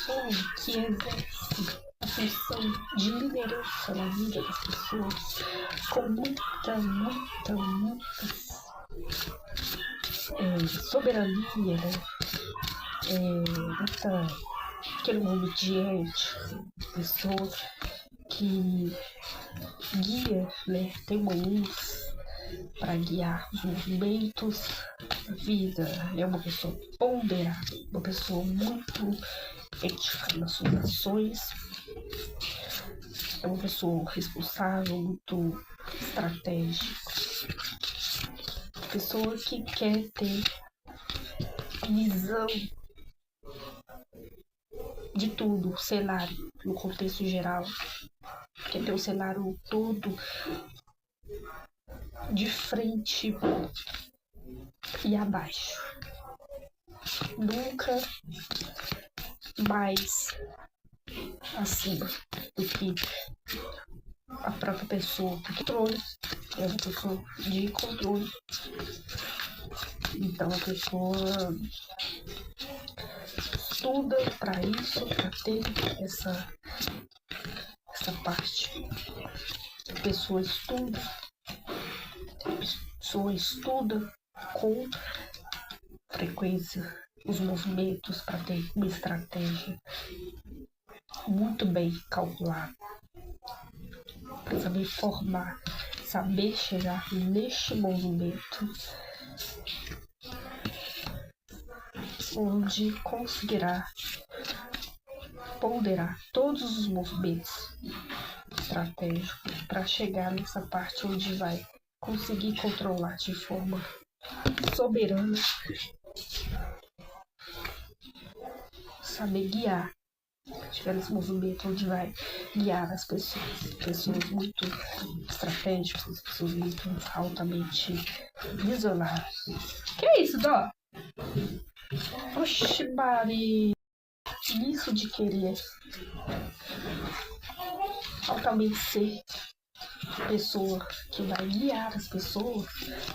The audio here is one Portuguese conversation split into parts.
pessoa que exerce a função de liderança na vida das pessoas com muita soberania, né? Aquele mundo diante, pessoa que guia, né? Tem uma luz para guiar os movimentos da vida. É uma pessoa ponderada, uma pessoa muito ética nas suas ações. É uma pessoa responsável, muito estratégica. Pessoa que quer ter visão de tudo, o cenário, no contexto geral. Quer ter o cenário todo de frente e abaixo. Nunca mais acima do que a própria pessoa. Controle. É uma pessoa de controle. Então a pessoa estuda para isso, para ter essa parte. A pessoa estuda com frequência os movimentos para ter uma estratégia muito bem calculada, para saber formar, saber chegar neste movimento onde conseguirá ponderar todos os movimentos estratégicos para chegar nessa parte onde vai conseguir controlar de forma soberana, saber guiar, chegar nesse movimento onde vai guiar as pessoas muito estratégicas, pessoas muito altamente visionárias. Que é isso, Dó? Oxe, Mari, isso de querer altamente ser pessoa que vai guiar as pessoas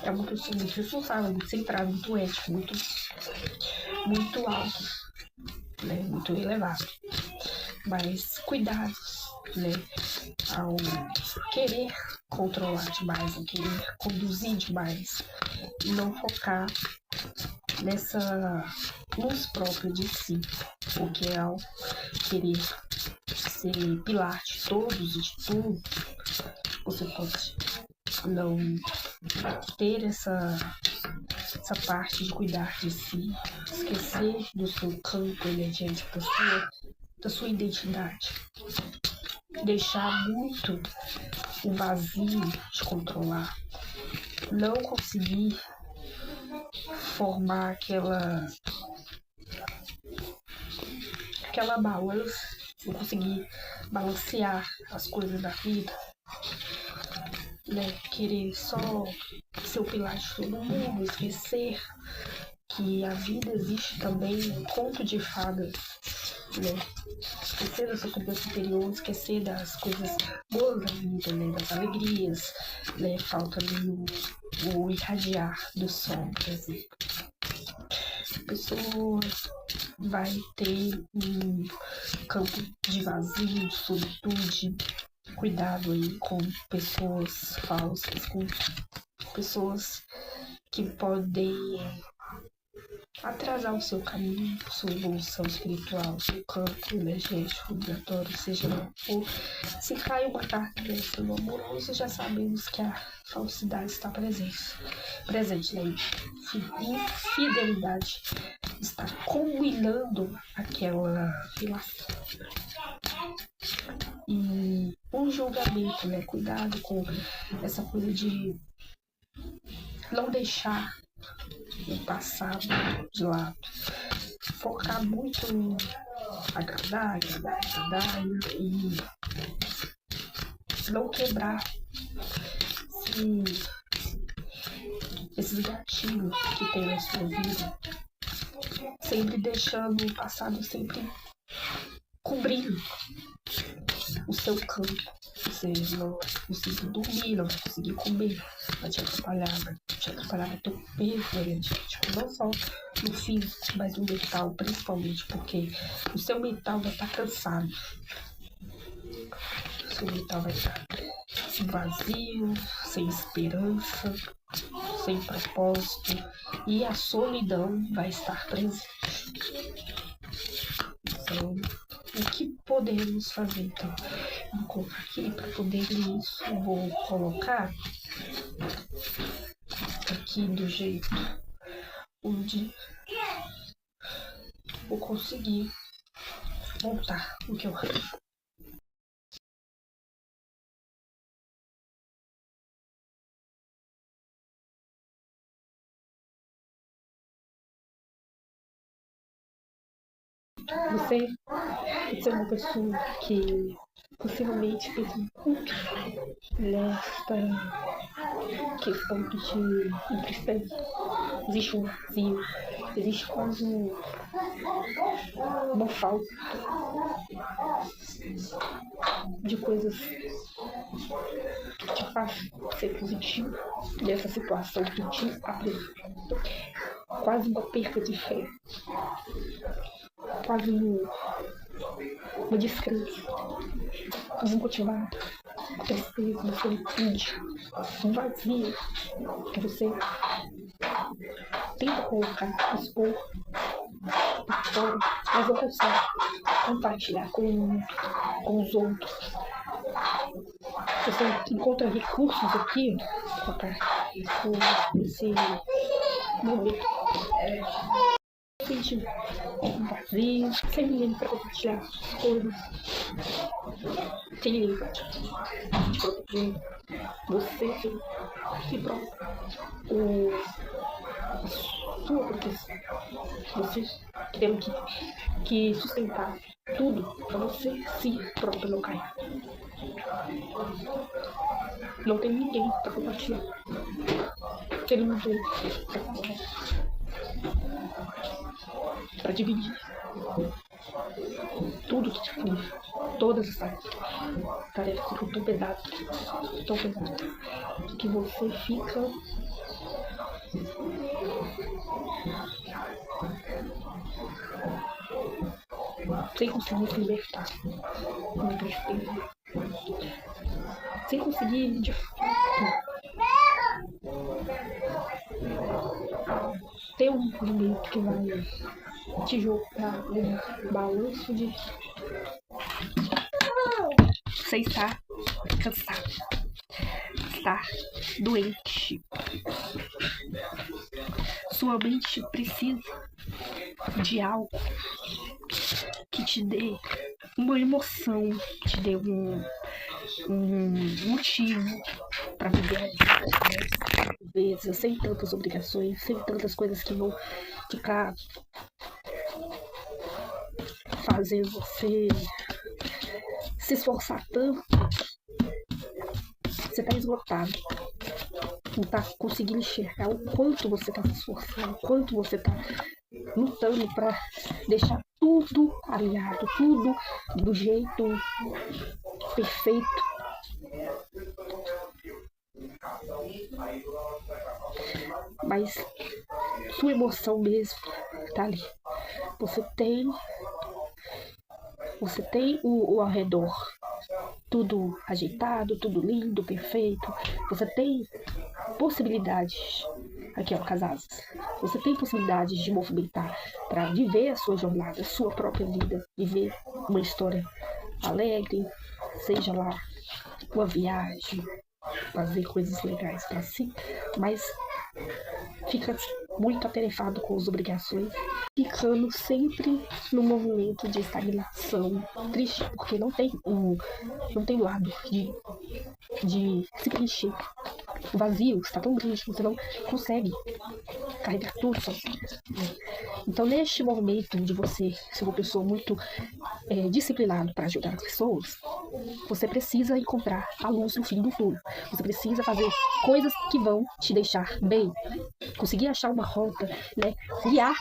é uma pessoa muito responsável, muito centrada, muito ética, muito alto, né? Muito elevado. Mas cuidado, né? Ao querer controlar demais, ao querer conduzir demais e não focar nessa luz própria de si, porque ao querer ser pilar de todos e de tudo, você pode não ter essa parte de cuidar de si, esquecer do seu campo energético, da sua identidade, deixar muito o vazio de controlar, não conseguir formar aquela balança, não conseguir balancear as coisas da vida, né? Querer só ser o pilar de todo mundo, esquecer que a vida existe também um conto de fadas, né? Esquecer da sua cabeça superior, esquecer das coisas boas da vida, né? Das alegrias, né? Falta ali o irradiar do sol, por exemplo. A pessoa vai ter um campo de vazio, de solitude. Cuidado aí com pessoas falsas, com pessoas que podem atrasar o seu caminho, sua evolução espiritual, seu campo energético, vibratório, seja lá for. Se cai uma carta dessa no amoroso, já sabemos que a falsidade está presente, né? Infidelidade está combinando aquela relação. E um julgamento, né? Cuidado com essa coisa de não deixar o passado de lado. Focar muito em agradar e não quebrar esses gatilhos que tem na sua vida. Sempre deixando o passado sempre cobrindo o seu campo. Você não vai conseguir dormir, não vai conseguir comer, vai te atrapalhar no teu peso energético, não só no físico, mas no mental, principalmente, porque o seu mental vai estar cansado. O seu mental vai estar vazio, sem esperança, sem propósito, e a solidão vai estar presente. Então, o que podemos fazer? Então, vou colocar aqui para poder isso. Vou colocar aqui do jeito onde vou conseguir montar o que eu acho. Você é uma pessoa que possivelmente fez muito nesta questão que te entristece. Existe um vazio, existe quase uma falta de coisas que te fazem ser positivo dessa situação que te apresenta. Quase uma perda de fé, quase uma descrença, desmotivada, tristeza, uma solitude, um vazio que você tenta colocar, expor por fora, mas não consegue compartilhar com os outros. Você encontra recursos aqui nesse momento. Sente um vazio, sem ninguém para compartilhar as coisas, sem ninguém para te proteger. Você tem si próprio, a sua proteção. Você tendo que sustentar tudo para você si próprio não cair. Não tem ninguém para compartilhar. Você não tem para dividir tudo que te aflige, todas as tarefas ficam tão pesadas, que você fica sem conseguir se libertar, sem conseguir de fato ter um momento que vai te jogar um balanço de você estar cansado, estar doente. Sua mente precisa de algo que te dê uma emoção, que te dê um motivo para viver a vida. Às vezes, sem tantas obrigações, sem tantas coisas que vão ficar fazendo você se esforçar tanto. Você tá esgotado, não tá conseguindo enxergar o quanto você tá se esforçando, o quanto você tá lutando para deixar tudo alinhado, tudo do jeito perfeito. Mas sua emoção mesmo tá ali. Você tem o ao redor tudo ajeitado, tudo lindo, perfeito. Você tem possibilidades, aqui ó, Casas, você tem possibilidades de movimentar para viver a sua jornada, a sua própria vida, viver uma história alegre, seja lá uma viagem, fazer coisas legais para si, mas fica muito atarefado com as obrigações, ficando sempre no movimento de estagnação, triste porque não tem um lado de se preencher. O vazio está tão grande que você não consegue carregar tudo sozinho. Então, neste movimento de você ser uma pessoa muito disciplinada para ajudar as pessoas, você precisa encontrar a luz no fim do túnel. Você precisa fazer coisas que vão te deixar bem. Conseguir achar uma uma rota, né? Guiar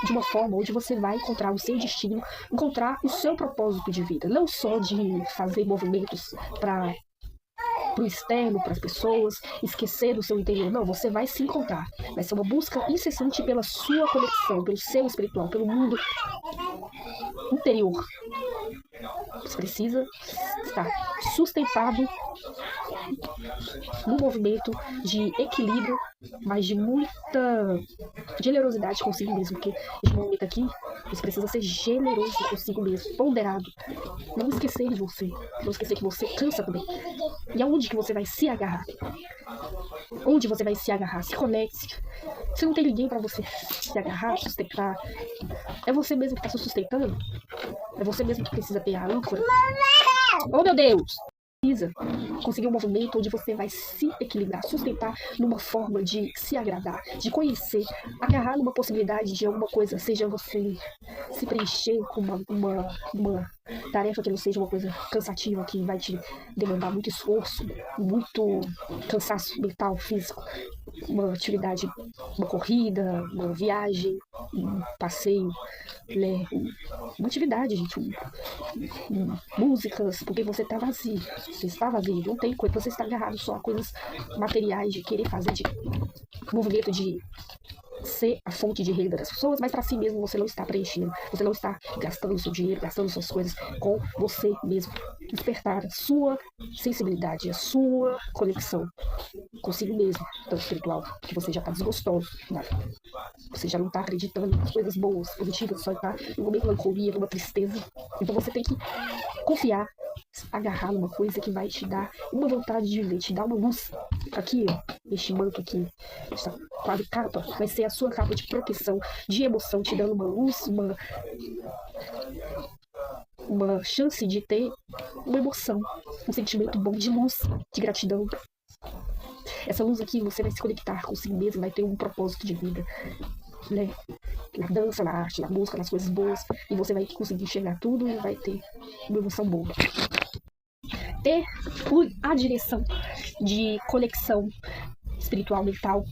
de uma forma onde você vai encontrar o seu destino, encontrar o seu propósito de vida. Não só de fazer movimentos para o externo, para as pessoas, esquecer do seu interior. Não, você vai se encontrar. Vai ser uma busca incessante pela sua conexão, pelo seu espiritual, pelo mundo interior. Você precisa estar sustentado num movimento de equilíbrio, mas de muita generosidade consigo mesmo, porque neste momento aqui, você precisa ser generoso consigo mesmo, ponderado. Não esquecer de você, não esquecer que você cansa também. E aonde que você vai se agarrar? Onde você vai se agarrar? Se conecte. Se não tem ninguém para você se agarrar, sustentar, é você mesmo que está se sustentando? É você mesmo que precisa ter a âncora? Oh, meu Deus! Precisa conseguir um movimento onde você vai se equilibrar, sustentar numa forma de se agradar, de conhecer, agarrar numa possibilidade de alguma coisa, seja você se preencher com uma tarefa que não seja uma coisa cansativa, que vai te demandar muito esforço, muito cansaço mental, físico, uma atividade, uma corrida, uma viagem, um passeio, né? Uma atividade, gente, músicas, porque você tá vazio, você está vazio, não tem coisa, você está agarrado só a coisas materiais, de querer fazer, de movimento de ser a fonte de renda das pessoas, mas para si mesmo você não está preenchendo, você não está gastando seu dinheiro, gastando suas coisas com você mesmo. Despertar a sua sensibilidade, a sua conexão consigo mesmo, tanto espiritual, que você já está desgostoso, né? Você já não está acreditando nas coisas boas, positivas, só está numa melancolia, numa tristeza. Então você tem que confiar, agarrar numa coisa que vai te dar uma vontade de viver, te dar uma luz. Aqui, ó, este manto aqui, esta quase capa, vai ser a sua capa de proteção, de emoção, te dando uma luz, uma chance de ter uma emoção, um sentimento bom de luz, de gratidão. Essa luz aqui, você vai se conectar consigo mesmo, vai ter um propósito de vida, né? Na dança, na arte, na música, nas coisas boas, e você vai conseguir enxergar tudo e vai ter uma emoção boa. Ter a direção de conexão espiritual, mental,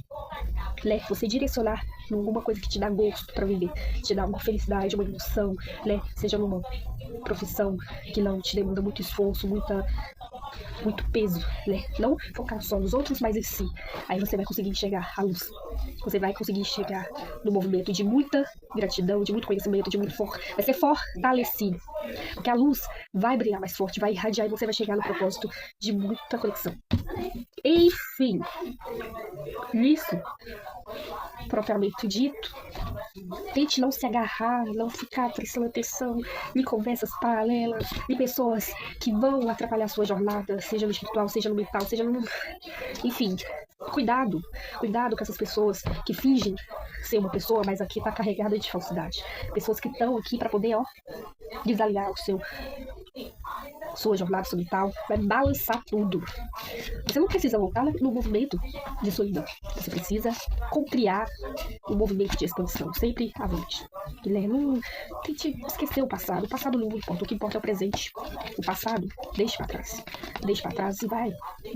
né? Você direcionar em alguma coisa que te dá gosto para viver, te dá uma felicidade, uma emoção, né? Seja numa profissão que não te demanda muito esforço, muito peso, né? Não focar só nos outros, mas em si. Aí você vai conseguir enxergar a luz. Você vai conseguir chegar no movimento de muita gratidão, de muito conhecimento, vai ser fortalecido. Porque a luz vai brilhar mais forte, vai irradiar e você vai chegar no propósito de muita conexão. Enfim, isso propriamente dito, tente não se agarrar, não ficar prestando atenção em conversas paralelas, em pessoas que vão atrapalhar a sua jornada, seja no espiritual, seja no mental, seja no... Enfim, cuidado com essas pessoas que fingem ser uma pessoa, mas aqui tá carregada de falsidade. Pessoas que estão aqui para poder, desalinhar sua jornada mental, vai balançar tudo. Você não precisa voltar no movimento de solidão. Você precisa criar um movimento de expansão, sempre avante. Não tente esquecer o passado. O passado não importa, o que importa é o presente. O passado, deixe para trás. Deixe para trás e vai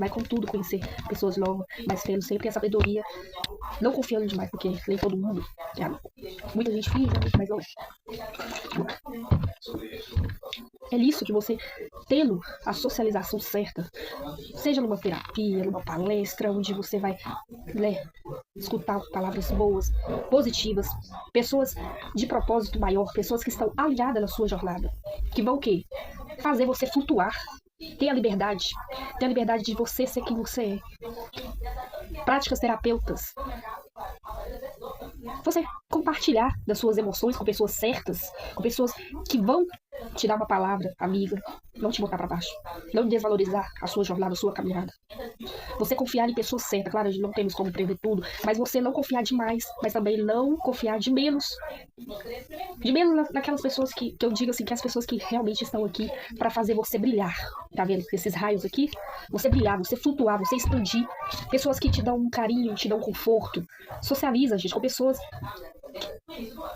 com tudo conhecer pessoas novas, mas tendo sempre a sabedoria, não confiando demais, porque nem todo mundo muita gente finge, mas não é. É isso que você, tendo a socialização certa, seja numa terapia, numa palestra, onde você vai escutar palavras boas, positivas, pessoas de propósito maior, pessoas que estão alinhadas na sua jornada, que vão o quê? Fazer você flutuar, ter a liberdade de você ser quem você é. Práticas terapeutas. Você compartilhar das suas emoções com pessoas certas, com pessoas que vão te dar uma palavra amiga, não te botar para baixo, não desvalorizar a sua jornada, a sua caminhada. Você confiar em pessoas certas, claro, não temos como prever tudo, mas você não confiar demais, mas também não confiar de menos. De menos naquelas pessoas que eu digo assim, que as pessoas que realmente estão aqui para fazer você brilhar. Tá vendo? Esses raios aqui, você brilhar, você flutuar, você expandir. Pessoas que te dão um carinho, te dão um conforto. Socializa, gente, com pessoas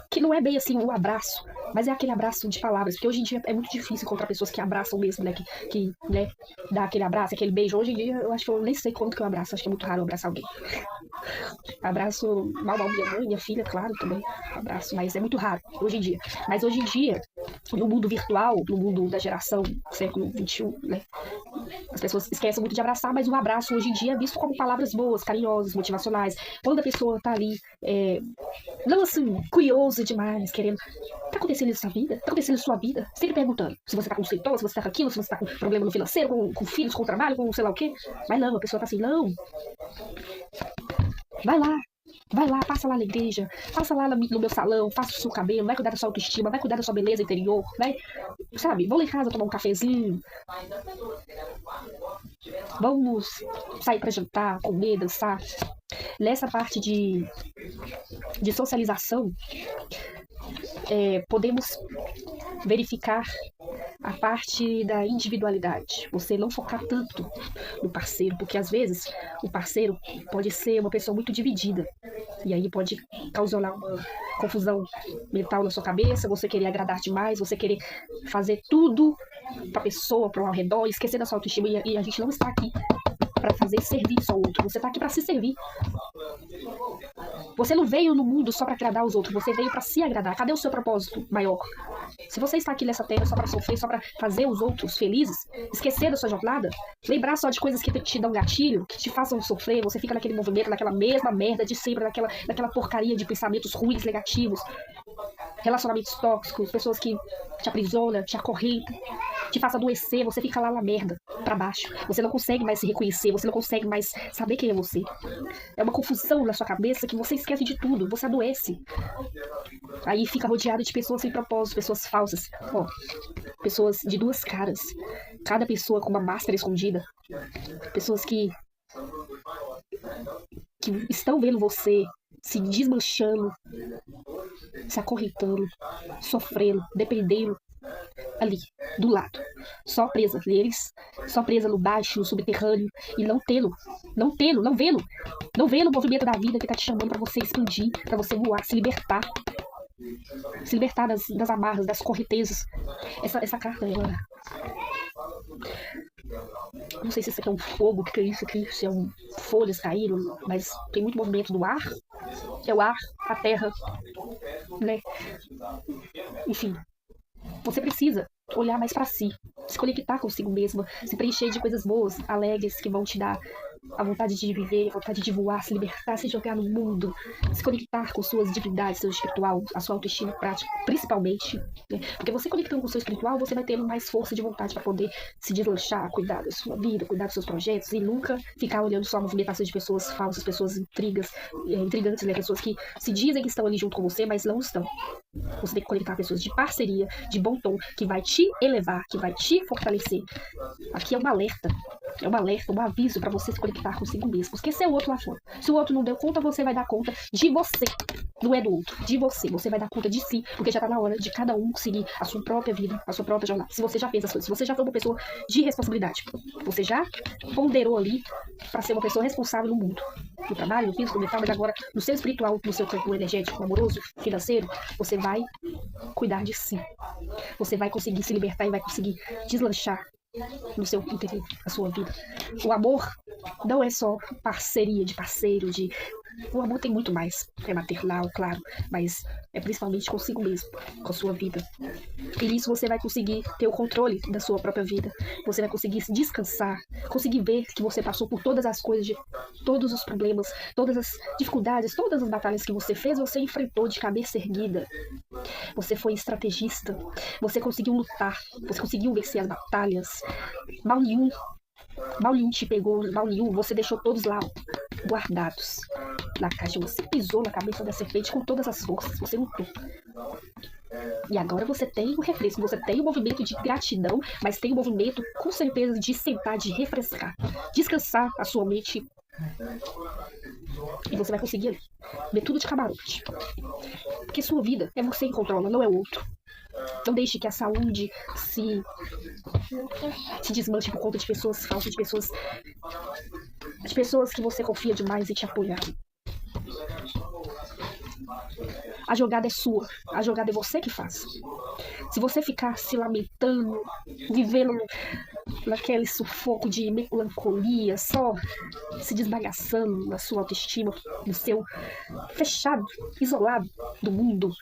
que não é bem assim um abraço, mas é aquele abraço de palavras, porque hoje em dia é muito difícil encontrar pessoas que abraçam mesmo, né, que né, dá aquele abraço, aquele beijo. Hoje em dia eu acho que eu nem sei quanto que eu abraço, acho que é muito raro eu abraçar alguém. Abraço mal minha mãe, minha filha, claro, também abraço, mas é muito raro hoje em dia. Mas hoje em dia, no mundo virtual, no mundo da geração século XXI, né, as pessoas esquecem muito de abraçar, mas o abraço hoje em dia é visto como palavras boas, carinhosas, motivacionais. Quando a pessoa tá ali, não assim, curiosa demais, querendo. Tá acontecendo isso na vida? Tá acontecendo isso na sua vida? Sempre perguntando se você tá com sintoma, se você tá com aquilo, se você tá com problema no financeiro, com filhos, com trabalho, com sei lá o quê. Mas não, a pessoa tá assim, não. Vai lá, passa lá na igreja, passa lá no meu salão, faça o seu cabelo, vai cuidar da sua autoestima, vai cuidar da sua beleza interior, vai, sabe, vou lá em casa tomar um cafezinho, vamos sair pra jantar, comer, dançar. Nessa parte de socialização, podemos verificar a parte da individualidade. Você não focar tanto no parceiro, porque às vezes o parceiro pode ser uma pessoa muito dividida. E aí pode causar uma confusão mental na sua cabeça, você querer agradar demais, você querer fazer tudo pra pessoa, pro ao redor, esquecer da sua autoestima. E a gente não está aqui para fazer serviço ao outro. Você tá aqui para se servir. Você não veio no mundo só para agradar os outros, você veio para se agradar. Cadê o seu propósito maior? Se você está aqui nessa terra só para sofrer, só para fazer os outros felizes, esquecer da sua jornada, lembrar só de coisas que te dão gatilho, que te façam sofrer, você fica naquele movimento, naquela mesma merda de sempre, naquela porcaria de pensamentos ruins, negativos, relacionamentos tóxicos, pessoas que te aprisionam, te acorrentam, te façam adoecer, você fica lá na merda, pra baixo. Você não consegue mais se reconhecer, você não consegue mais saber quem é você. É uma confusão na sua cabeça que você esquece de tudo, você adoece. Aí fica rodeado de pessoas sem propósito, pessoas falsas, pessoas de duas caras, cada pessoa com uma máscara escondida, pessoas que estão vendo você se desmanchando, se acorrentando, sofrendo, dependendo ali, do lado, só presa neles, só presa no baixo, no subterrâneo, e não vendo o movimento da vida que tá te chamando pra você expandir, pra você voar, se libertar das amarras, das correntezas. Essa carta, ela... Não sei se isso aqui é um fogo, o que é isso aqui, se é folhas caíram, mas tem muito movimento do ar, que é o ar, a terra, né? Enfim, você precisa olhar mais pra si, se conectar consigo mesma, se preencher de coisas boas, alegres, que vão te dar a vontade de viver, a vontade de voar, se libertar, se jogar no mundo, se conectar com suas divindades, seu espiritual, a sua autoestima prática, principalmente, né? Porque você conectando com o seu espiritual, você vai tendo mais força de vontade para poder se deslanchar, cuidar da sua vida, cuidar dos seus projetos e nunca ficar olhando só a movimentação de pessoas falsas, pessoas intrigantes, né? Pessoas que se dizem que estão ali junto com você, mas não estão. Você tem que conectar pessoas de parceria, de bom tom, que vai te elevar, que vai te fortalecer. Aqui é um alerta, um aviso para você se conectar consigo mesmo. Esquecer o outro lá fora. Se o outro não deu conta, você vai dar conta de você. Não é do outro, de você. Você vai dar conta de si, porque já tá na hora de cada um seguir a sua própria vida, a sua própria jornada. Se você já fez as coisas, se você já foi uma pessoa de responsabilidade, você já ponderou ali para ser uma pessoa responsável no mundo. No trabalho, no físico, no mental, mas agora no seu espiritual, no seu campo energético, amoroso, financeiro, você vai cuidar de si. Você vai conseguir se libertar e vai conseguir deslanchar no seu interior, na sua vida. O amor não é só parceria de parceiro, o amor tem muito mais. É maternal, claro, mas é principalmente consigo mesmo, com a sua vida. E nisso você vai conseguir ter o controle da sua própria vida. Você vai conseguir se descansar, conseguir ver que você passou por todas as coisas, de todos os problemas, todas as dificuldades, todas as batalhas que você fez, você enfrentou de cabeça erguida. Você foi estrategista, você conseguiu lutar, você conseguiu vencer as batalhas. Mal nenhum te pegou, mal nenhum, você deixou todos lá guardados na caixa. Você pisou na cabeça da serpente com todas as forças, você lutou. E agora você tem o refresco, você tem o movimento de gratidão, mas tem o movimento, com certeza, de sentar, de refrescar, descansar a sua mente. E você vai conseguir ver tudo de camarote. Porque sua vida é você que controla, não é o outro. Não deixe que a saúde se desmanche por conta de pessoas falsas, de pessoas que você confia demais e te apoiar. A jogada é sua. A jogada é você que faz. Se você ficar se lamentando, vivendo naquele sufoco de melancolia, só se desbagaçando na sua autoestima, no seu fechado, isolado no mundo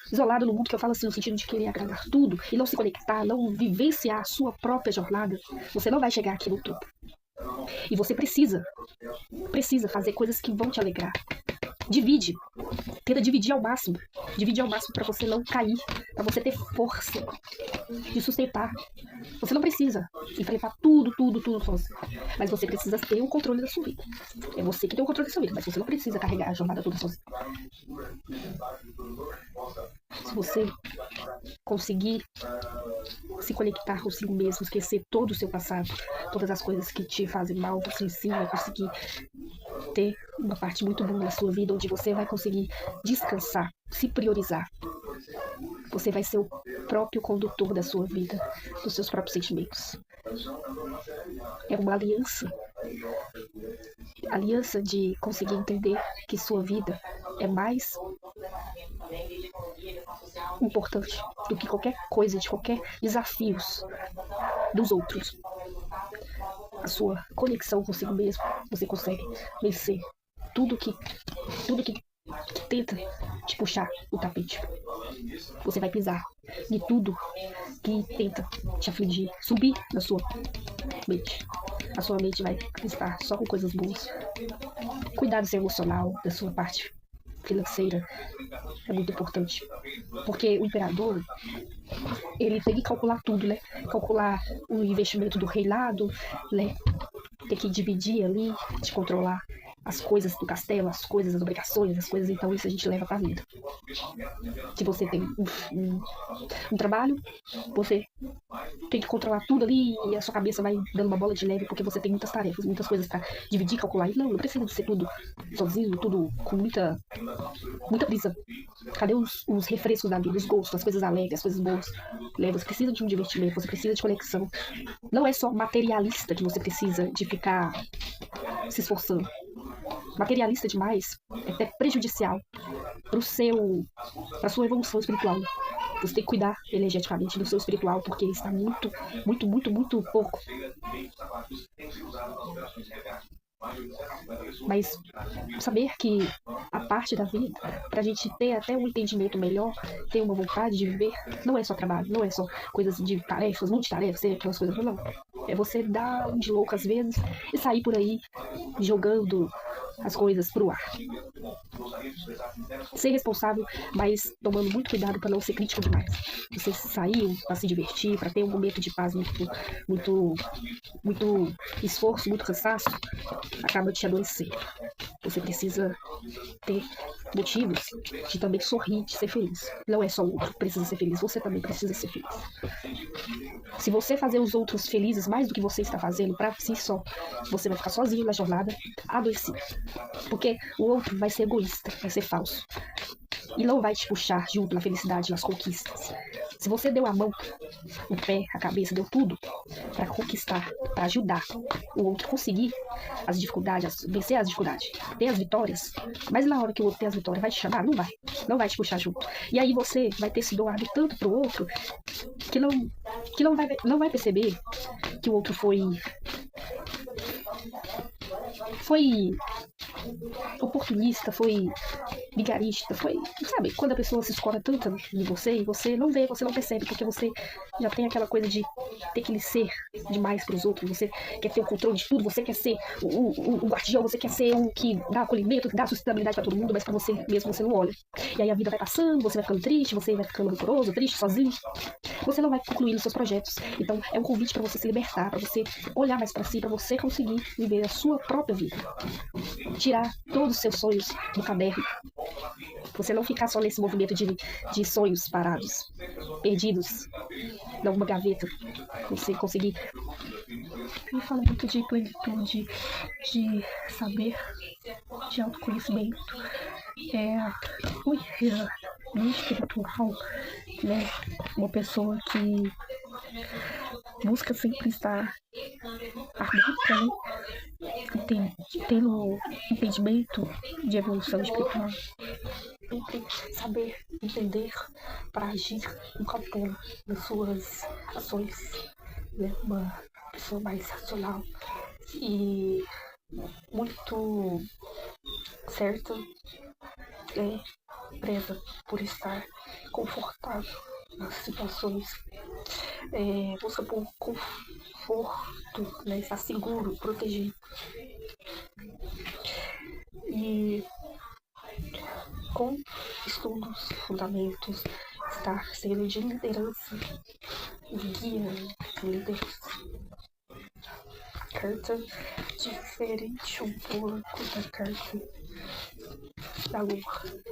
que eu falo assim no sentido de querer agradar tudo e não se conectar, não vivenciar a sua própria jornada, você não vai chegar aqui no topo. E você precisa fazer coisas que vão te alegrar. Tenta dividir ao máximo para você não cair, para você ter força de sustentar. Você não precisa enfrentar tudo sozinho, mas você precisa ter o controle da sua vida. É você que tem o controle da sua vida, mas você não precisa carregar a jornada toda sozinho. Se você conseguir se conectar consigo mesmo, esquecer todo o seu passado, todas as coisas que te fazem mal, você sim vai conseguir ter uma parte muito boa na sua vida, onde você vai conseguir descansar, se priorizar. Você vai ser o próprio condutor da sua vida, dos seus próprios sentimentos. É uma aliança de conseguir entender que sua vida é mais importante do que qualquer coisa, de qualquer desafios dos outros. A sua conexão consigo mesmo, você consegue vencer tudo que tenta te puxar o tapete. Você vai pisar de tudo que tenta te afligir, subir na sua mente. A sua mente vai estar só com coisas boas. Cuidar do seu emocional, da sua parte financeira é muito importante. Porque o imperador, ele tem que calcular tudo, né? Calcular o investimento do reinado, né? Tem que dividir ali, de controlar as coisas do castelo, as coisas, as obrigações, as coisas, então isso a gente leva pra vida. Se você tem um trabalho, você tem que controlar tudo ali e a sua cabeça vai dando uma bola de neve porque você tem muitas tarefas, muitas coisas pra dividir, calcular. E não precisa de ser tudo sozinho, tudo com muita brisa. Cadê os refrescos da vida, os gostos, as coisas alegres, as coisas boas? Você precisa de um divertimento, você precisa de conexão. Não é só materialista que você precisa de ficar se esforçando. Materialista demais é até prejudicial para sua evolução espiritual. Você tem que cuidar energeticamente do seu espiritual, porque ele está muito pouco. Mas saber que a parte da vida, pra gente ter até um entendimento melhor, ter uma vontade de viver, não é só trabalho, não é só coisas de tarefas, multitarefas, aquelas coisas, não. É você dar um de louco às vezes e sair por aí jogando as coisas pro ar. Ser responsável, mas tomando muito cuidado para não ser crítico demais. Você sair para se divertir, para ter um momento de paz muito esforço, muito cansaço, acaba te adoecendo. Você precisa ter motivos de também sorrir, de ser feliz. Não é só o outro que precisa ser feliz, você também precisa ser feliz. Se você fazer os outros felizes mais do que você está fazendo para si só, você vai ficar sozinho na jornada, adoecido. Porque o outro vai ser egoísta, vai ser falso. E não vai te puxar junto na felicidade, nas conquistas. Se você deu a mão, o pé, a cabeça, deu tudo para conquistar, para ajudar o outro conseguir as dificuldades, vencer as dificuldades, ter as vitórias, mas na hora que o outro tem as vitórias, vai te chamar? Não vai te puxar junto. E aí você vai ter se doado tanto pro outro que não vai perceber que o outro foi oportunista, foi vigarista, sabe, quando a pessoa se escora tanto de você e você não vê, você não percebe, porque você já tem aquela coisa de ter que lhe ser demais pros outros, você quer ter o controle de tudo, você quer ser o guardião, você quer ser o que dá acolhimento, que dá sustentabilidade pra todo mundo, mas pra você mesmo você não olha. E aí a vida vai passando, você vai ficando triste, você vai ficando rancoroso, triste, sozinho, você não vai concluir os seus projetos. Então é um convite pra você se libertar, pra você olhar mais pra si, pra você conseguir viver a sua própria vida. Tirar todos os seus sonhos do caderno. Você não ficar só nesse movimento de sonhos parados, perdidos, numa gaveta. Você conseguir. Ele fala muito de plenitude, de saber, de autoconhecimento. Muito espiritual, né? Uma pessoa que busca sempre estar harmônica, né? Tendo entendimento de evolução espiritual. sempre saber entender para agir com cautela nas suas ações, né? Uma pessoa mais racional e muito certa, né? Presa por estar confortável nas situações, busca por conforto, né? Estar seguro, protegido. E com estudos, fundamentos, estar sendo de liderança, guia de liderança. Carta diferente um pouco da carta da Lua.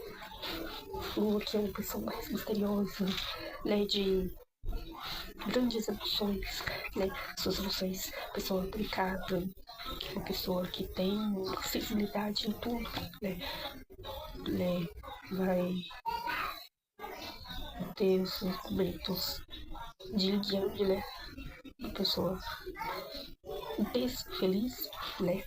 Lua, que é uma pessoa mais misteriosa, né, de grandes emoções, né, suas emoções, pessoa aplicada, uma pessoa que tem sensibilidade em tudo, né, vai ter os momentos de guiando, né, uma pessoa intensa, feliz, né,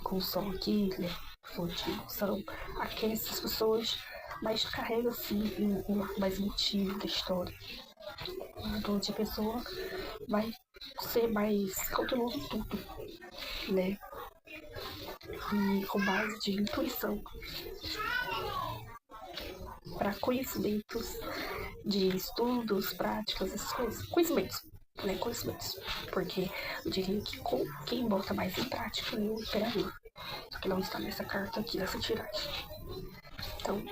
com o som aqui, né, fonte de emoção, aquece as pessoas, mas carrega assim um lado mais emotivo da história, onde a pessoa vai ser mais cautelosa em tudo, né, e com base de intuição para conhecimentos de estudos, práticas, essas coisas, conhecimentos, né, conhecimentos, porque eu diria que com quem bota mais em prática é o imperador, só que não está nessa carta aqui, nessa tiragem. Então,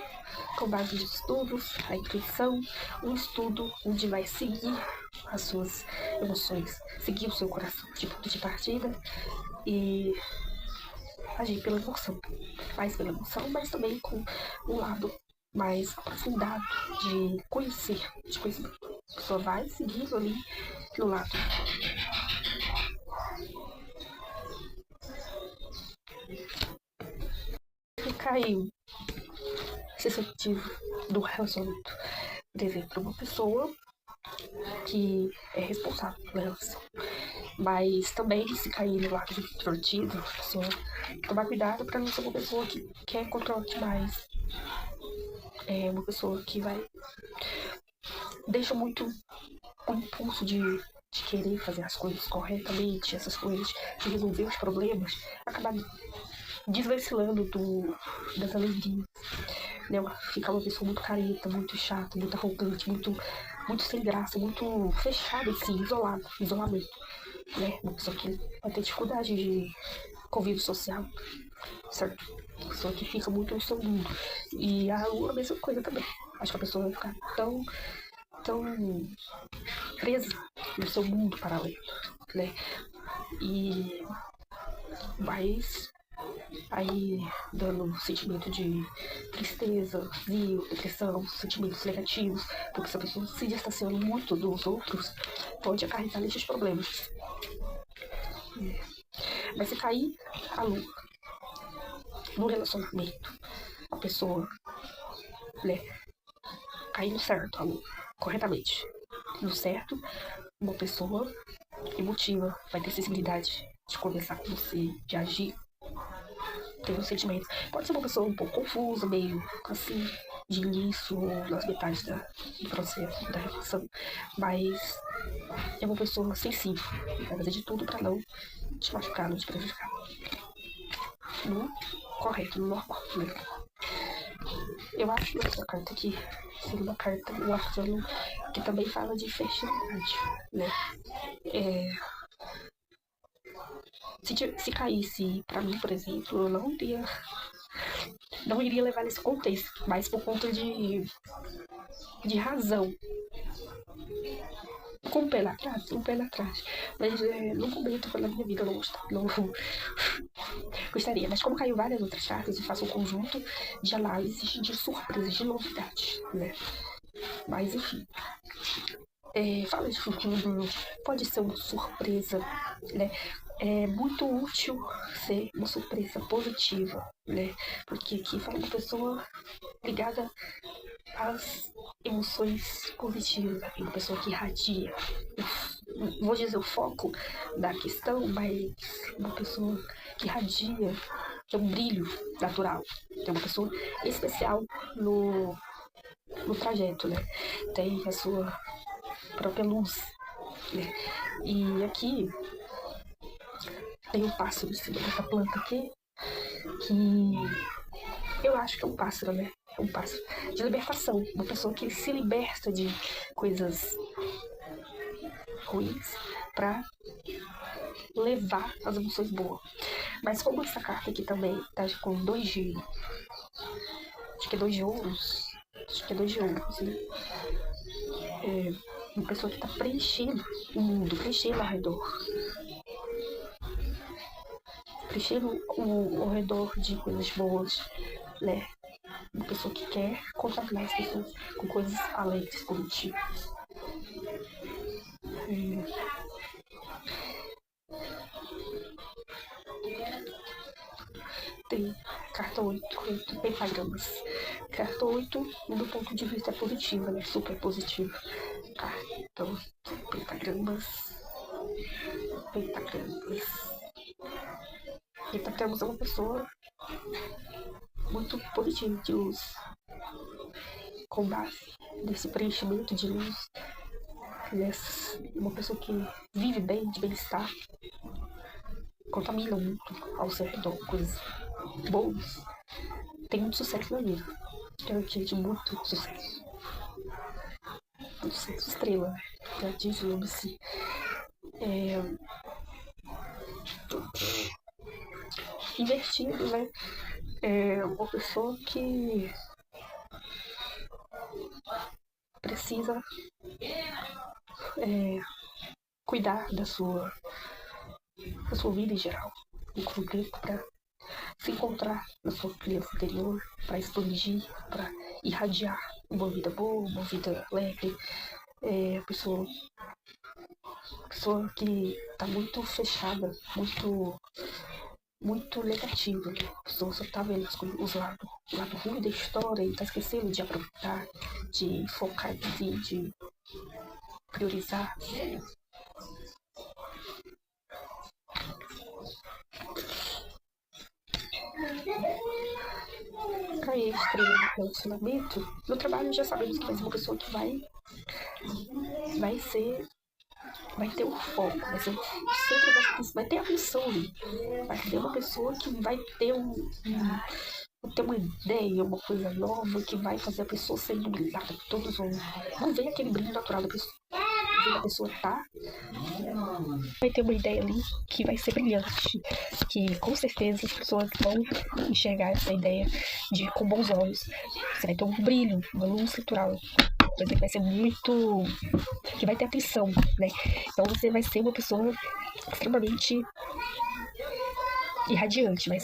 com base de estudos, a intuição, um estudo onde vai seguir as suas emoções, seguir o seu coração de ponto de partida e agir pela emoção, mais pela emoção, mas também com um lado mais aprofundado de conhecer, de conhecimento. A pessoa vai seguindo ali no lado. E caiu sensitivo do relacionamento. Por exemplo, uma pessoa que é responsável pela relação. Mas também, se cair no lado divertido, a pessoa tomar cuidado para não ser uma pessoa que quer controlar demais. É uma pessoa que vai deixa muito o impulso de querer fazer as coisas corretamente, essas coisas, de resolver os problemas, acabar desvencilhando das alegrias. Né? Fica uma pessoa muito careta, muito chata, muito arrogante, muito sem graça, muito fechada em si, isolamento. Né? Uma pessoa que vai ter dificuldade de convívio social, certo? Uma pessoa que fica muito no seu mundo. E a Lua, a mesma coisa também. Acho que a pessoa vai ficar tão presa no seu mundo paralelo, né? E mas aí dando sentimento de tristeza, vazio, depressão, sentimentos negativos, porque se a pessoa se distanciando muito dos outros, pode acarretar nesses problemas. Mas se cair a Lua no relacionamento, a pessoa, né, cair no certo, a Lua, corretamente, no certo, uma pessoa emotiva, vai ter sensibilidade de conversar com você, de agir, ter os sentimentos. Pode ser uma pessoa um pouco confusa, meio assim, de início ou nas metades do processo da relação, mas é uma pessoa sensível, vai fazer de tudo para não te machucar, não te prejudicar. No correto, no normal, né? Eu acho essa carta aqui, segunda carta, o arcano, que também fala de fertilidade, né? Se caísse pra mim, por exemplo, eu não iria levar nesse contexto, mas por conta de razão. Com um pé atrás, um pé atrás. Mas no momento pela minha vida eu não gostaria. Mas como caiu várias outras cartas, eu faço um conjunto de análises de surpresas, de novidade, né? Mas enfim. Fala de futuro, pode ser uma surpresa, né? É muito útil ser uma surpresa positiva, né? Porque aqui fala uma pessoa ligada às emoções positivas, uma pessoa que irradia. Vou dizer o foco da questão, mas uma pessoa que irradia tem um brilho natural, tem uma pessoa especial no trajeto, né? Tem a sua própria luz, né? E aqui tem um pássaro em cima dessa planta aqui, que eu acho que é um pássaro, né? É um pássaro de libertação, uma pessoa que se liberta de coisas ruins para levar as emoções boas. Mas como essa carta aqui também tá com 2 de... acho que é 2 de ouros. Acho que é 2 de ouros, né? É uma pessoa que tá preenchendo o mundo, preenchendo ao redor. Preenchendo ao redor de coisas boas, né? Uma pessoa que quer contaminar as pessoas com coisas alegres, positivas. Tem carta 8 pentagramas. Carta 8, do meu ponto de vista, é positiva, né? Super positiva. Carta 8, pentagramas. Pentagramas é uma pessoa muito positiva de luz, com base nesse preenchimento de luz. Uma pessoa que vive bem, de bem-estar, contamina muito ao seu redor, coisas boas. Tem muito sucesso na vida. Garantia de muito sucesso. Muito sucesso estrela, né? Garantia de lembre-se. Invertido, né? É uma pessoa que precisa cuidar da sua vida em geral, inclusive para se encontrar na sua criança interior, para expandir, para irradiar uma vida boa, uma vida alegre. Pessoa que está muito fechada, muito negativa, né? A pessoa só tá vendo os lados ruins da história e tá esquecendo de aproveitar, de focar em si, de priorizar. Aí, estrela do relacionamento, no trabalho já sabemos que vai ser uma pessoa que vai ter um foco, vai ser o centro da atenção, vai ter a missão ali. Vai ser uma pessoa que vai ter uma ideia, uma coisa nova que vai fazer a pessoa ser iluminada. Todos vão ver aquele brilho natural da pessoa. A pessoa vai ter uma ideia ali que vai ser brilhante, que com certeza as pessoas vão enxergar essa ideia com bons olhos. Você vai ter um brilho, uma luz natural, coisa que vai ser muito, que vai ter atenção, né? Então você vai ser uma pessoa extremamente irradiante, vai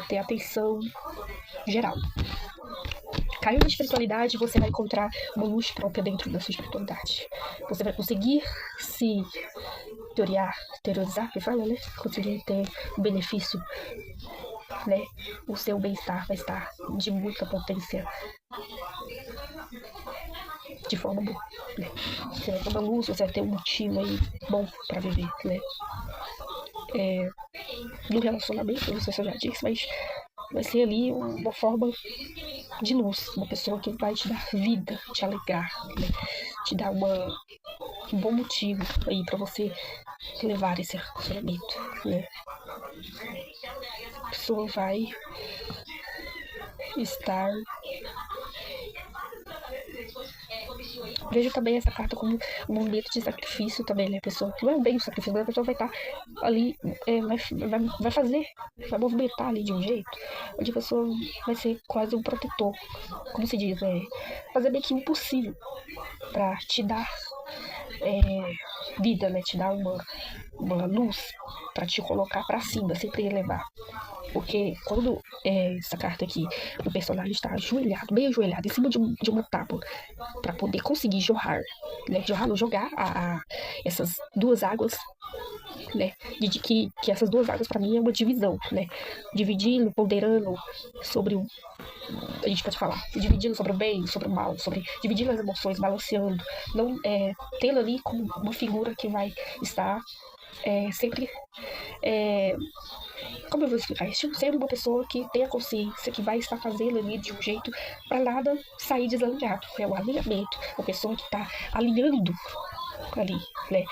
ter atenção geral. Caiu na espiritualidade, você vai encontrar uma luz própria dentro da sua espiritualidade. Você vai conseguir se teorizar, que fala, né? Conseguir ter um benefício, né? O seu bem-estar vai estar de muita potência, de forma boa, né? Você vai ter uma luz, você vai ter um motivo aí bom pra viver, né? No relacionamento, não sei se eu já disse, mas vai ser ali uma forma de luz, uma pessoa que vai te dar vida, te alegrar, né? Te dar um bom motivo aí pra você levar esse relacionamento, né? A pessoa vai estar... Vejo também essa carta como um momento de sacrifício também, né? A pessoa, não é bem o sacrifício, mas a pessoa vai estar ali, vai movimentar ali de um jeito, onde a pessoa vai ser quase um protetor, como se diz, fazer meio que impossível pra te dar vida, né? Te dar uma luz pra te colocar pra cima, sempre elevar. Porque quando essa carta aqui, o personagem está bem ajoelhado, em cima de uma tábua, para poder conseguir jogar essas duas águas, né? Que essas duas águas para mim é uma divisão, né? Dividindo, ponderando sobre a gente pode falar, dividindo sobre o bem, sobre o mal, dividindo as emoções, balanceando, não tendo ali como uma figura que vai estar sempre como eu vou explicar isso? Sendo uma pessoa que tem a consciência, que vai estar fazendo ali de um jeito para nada sair desalinhado. É o alinhamento, uma pessoa que está alinhando ali, né?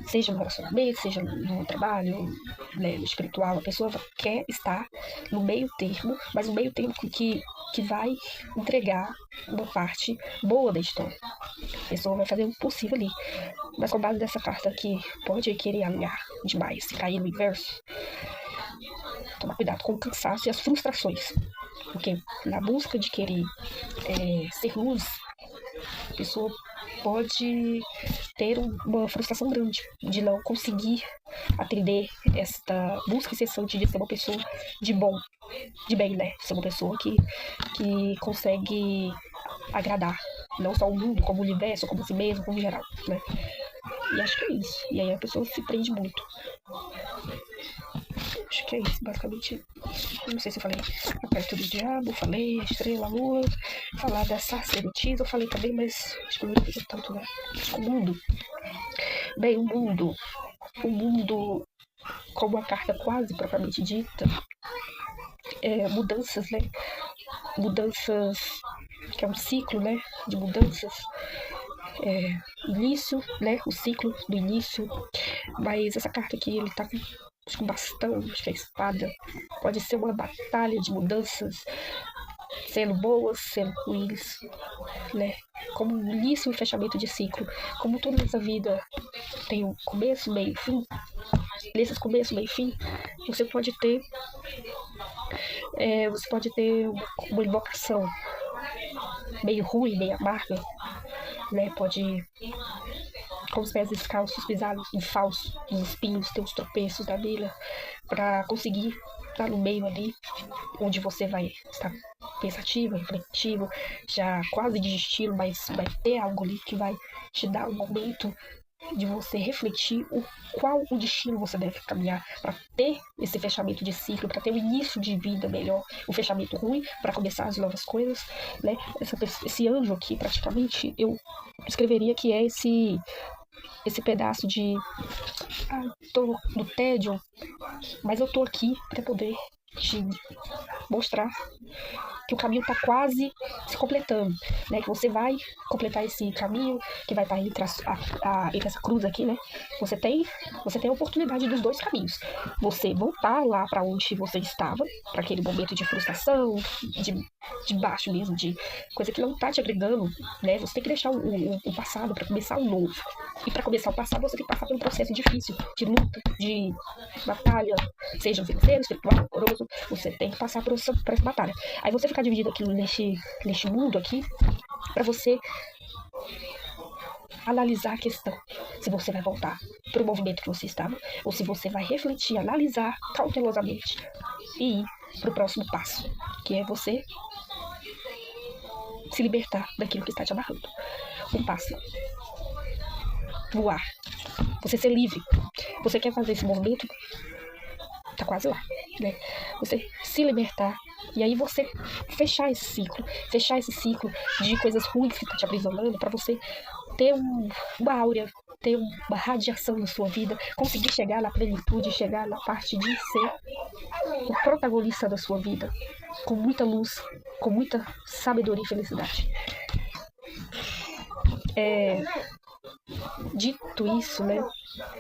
Seja no relacionamento, seja no trabalho, né? No espiritual, a pessoa quer estar no meio termo, mas no meio termo que vai entregar uma parte boa da história. A pessoa vai fazer o possível ali. Mas com base nessa carta aqui, pode querer alinhar demais, cair no inverso. Tomar cuidado com o cansaço e as frustrações. Porque na busca de querer ser luz, a pessoa pode ter uma frustração grande de não conseguir atender esta busca incessante de ser uma pessoa de bem, né? Ser uma pessoa que consegue agradar não só o mundo, como o universo, como si mesmo, como geral, né? E acho que é isso. E aí a pessoa se prende muito. Acho que é isso, basicamente. Não sei se eu falei a perto do diabo, falei a estrela, a lua, falar da sacerdotisa, eu falei também, mas acho que não fica tanto, né? O mundo. Bem, o mundo, como a carta quase propriamente dita, mudanças, né? Mudanças, que é um ciclo, né? De mudanças. Início, né? O ciclo do início. Mas essa carta aqui, ele tá com bastão, acho que a espada. Pode ser uma batalha de mudanças, sendo boas, sendo ruins, né? Como um início e fechamento de ciclo. Como toda essa vida tem um começo, meio e fim, nesses começo, meio e fim, você pode ter uma invocação meio ruim, meio amarga, né? Pode, com os pés descalços, pisar em falso, nos espinhos, ter os tropeços da vida, para conseguir estar no meio ali, onde você vai estar pensativo, refletivo, já quase desistindo, mas vai ter algo ali que vai te dar um momento de você refletir qual o destino você deve caminhar para ter esse fechamento de ciclo, para ter um início de vida melhor, o fechamento ruim, para começar as novas coisas, né? Esse anjo aqui, praticamente, eu escreveria que é esse pedaço de tô no tédio, mas eu tô aqui para poder te mostrar que o caminho está quase se completando, né? Que você vai completar esse caminho, que vai estar entre essa cruz aqui, né? Você tem a oportunidade dos dois caminhos. Você voltar lá para onde você estava, para aquele momento de frustração, de baixo mesmo, de coisa que não está te agregando, né? Você tem que deixar o passado para começar o novo. E para começar o passado, você tem que passar por um processo difícil, de luta, de batalha, seja financeiro, espiritual, amoroso, você tem que passar por essa batalha. Aí você ficar dividido aqui neste mundo aqui, para você analisar a questão, se você vai voltar para o movimento que você estava, ou se você vai refletir, analisar cautelosamente e ir para o próximo passo, que é você se libertar daquilo que está te amarrando. Um passo. Voar. Você ser livre. Você quer fazer esse movimento? Tá quase lá, né? Você se libertar e aí você fechar esse ciclo de coisas ruins que tá te aprisionando, para você ter uma áurea, ter uma radiação na sua vida, conseguir chegar na plenitude, chegar na parte de ser o protagonista da sua vida, com muita luz, com muita sabedoria e felicidade. Dito isso, né?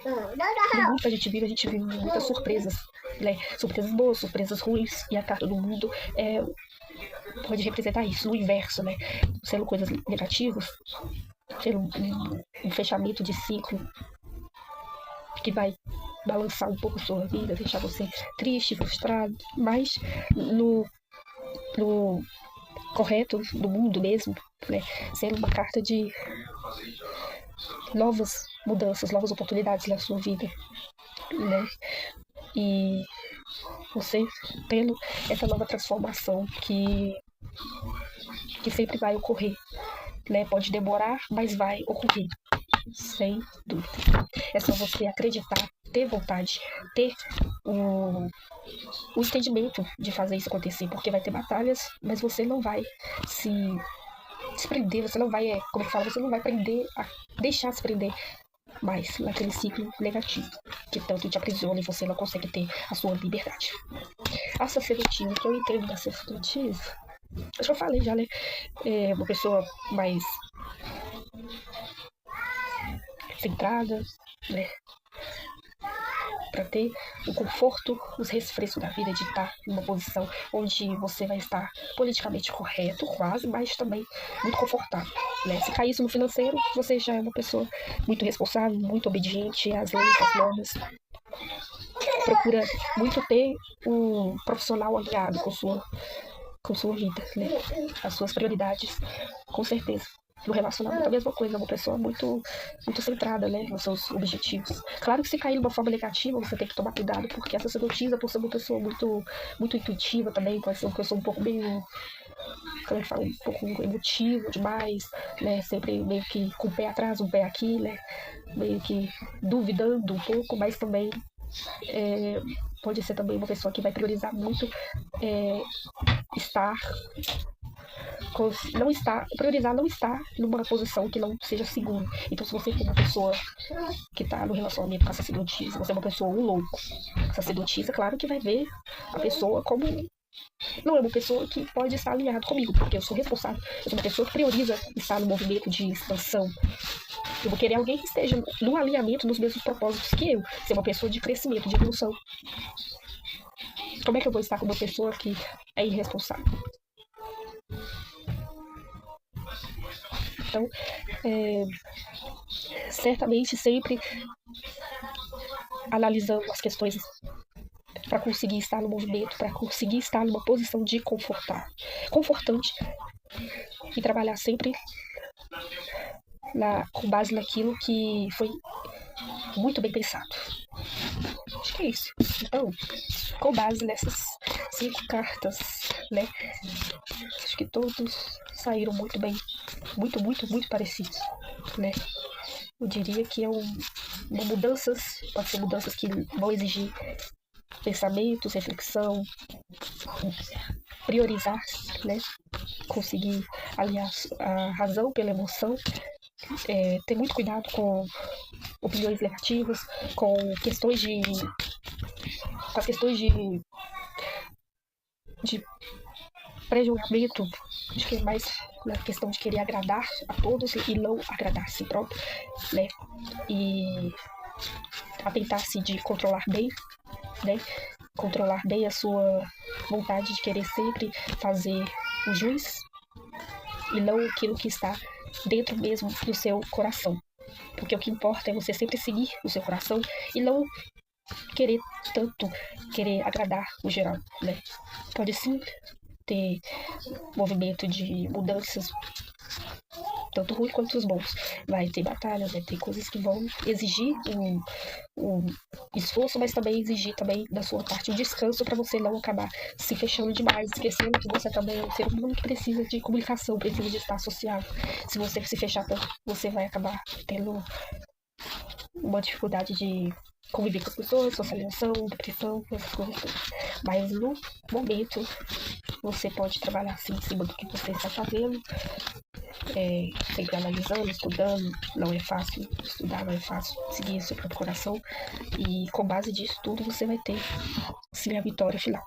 No mundo que a gente vive muitas surpresas, né? Surpresas boas, surpresas ruins, e a carta do mundo pode representar isso, no inverso, né? Sendo coisas negativas, sendo um fechamento de ciclo que vai balançar um pouco a sua vida, deixar você triste, frustrado, mas no correto do mundo mesmo, né? Sendo uma carta de novas mudanças, novas oportunidades na sua vida, né? E você tendo essa nova transformação que sempre vai ocorrer, né? Pode demorar, mas vai ocorrer, sem dúvida. É só você acreditar, ter vontade, ter o entendimento de fazer isso acontecer, porque vai ter batalhas, mas você não vai se prender, você não vai, como eu falo, você não vai prender, deixar se prender mais naquele ciclo negativo, que tanto te aprisiona e você não consegue ter a sua liberdade. A sacerdotisa, que eu entendo da sacerdotisa, acho que eu falei já, né? É uma pessoa mais centrada, né? Para ter o conforto, os refrescos da vida de estar em uma posição onde você vai estar politicamente correto, quase, mas também muito confortável. Né? Se cair isso no financeiro, você já é uma pessoa muito responsável, muito obediente às leis, às normas. Procura muito ter um profissional alinhado com sua vida, né? As suas prioridades, com certeza. No relacionamento, a mesma coisa, uma pessoa muito centrada, né, nos seus objetivos. Claro que se cair de uma forma negativa, você tem que tomar cuidado, porque essa sacerdotisa, por ser uma pessoa muito intuitiva também, pode ser uma pessoa um pouco meio, como é que fala, um pouco emotiva demais, né, sempre meio que com o pé atrás, um pé aqui, né, meio que duvidando um pouco, mas também pode ser também uma pessoa que vai priorizar muito priorizar não estar numa posição que não seja segura. Então, se você for uma pessoa que está no relacionamento com a sacerdotisa, você é uma pessoa louco. A sacerdotisa, claro que vai ver a pessoa como não é uma pessoa que pode estar alinhada comigo, porque eu sou responsável, eu sou uma pessoa que prioriza estar no movimento de expansão. Eu vou querer alguém que esteja no alinhamento nos mesmos propósitos que eu, ser uma pessoa de crescimento, de evolução. Como é que eu vou estar com uma pessoa que é irresponsável? Então, certamente sempre analisando as questões para conseguir estar no movimento, para conseguir estar numa posição de confortante e trabalhar sempre com base naquilo que foi muito bem pensado. Acho que é isso. Então, com base nessas 5 cartas, né? Acho que todos saíram muito bem, muito parecidos, né? Eu diria que é uma mudanças, pode ser mudanças que vão exigir pensamentos, reflexão, priorizar, né? Conseguir aliar a razão pela emoção, ter muito cuidado com opiniões negativas, com as questões de pré-julgamento. Acho que é mais na questão de querer agradar a todos e não agradar a si próprio, né? E atentar-se de controlar bem, né? Controlar bem a sua vontade de querer sempre fazer o juiz e não aquilo que está dentro mesmo do seu coração. Porque o que importa é você sempre seguir o seu coração e não querer agradar o geral, né? Pode sim ter movimento de mudanças, tanto ruim quanto os bons. Vai ter batalhas, vai ter coisas que vão exigir um esforço, mas também exigir também da sua parte um descanso para você não acabar se fechando demais, esquecendo que você também é um ser humano que precisa de comunicação, precisa de estar associado. Se você se fechar tanto, você vai acabar tendo uma dificuldade de conviver com as pessoas, socialização, depressão, essas coisas todas. Mas no momento, você pode trabalhar assim em cima do que você está fazendo, sempre analisando, estudando. Não é fácil estudar, não é fácil seguir seu próprio coração. E com base disso tudo, você vai ter sim a vitória final.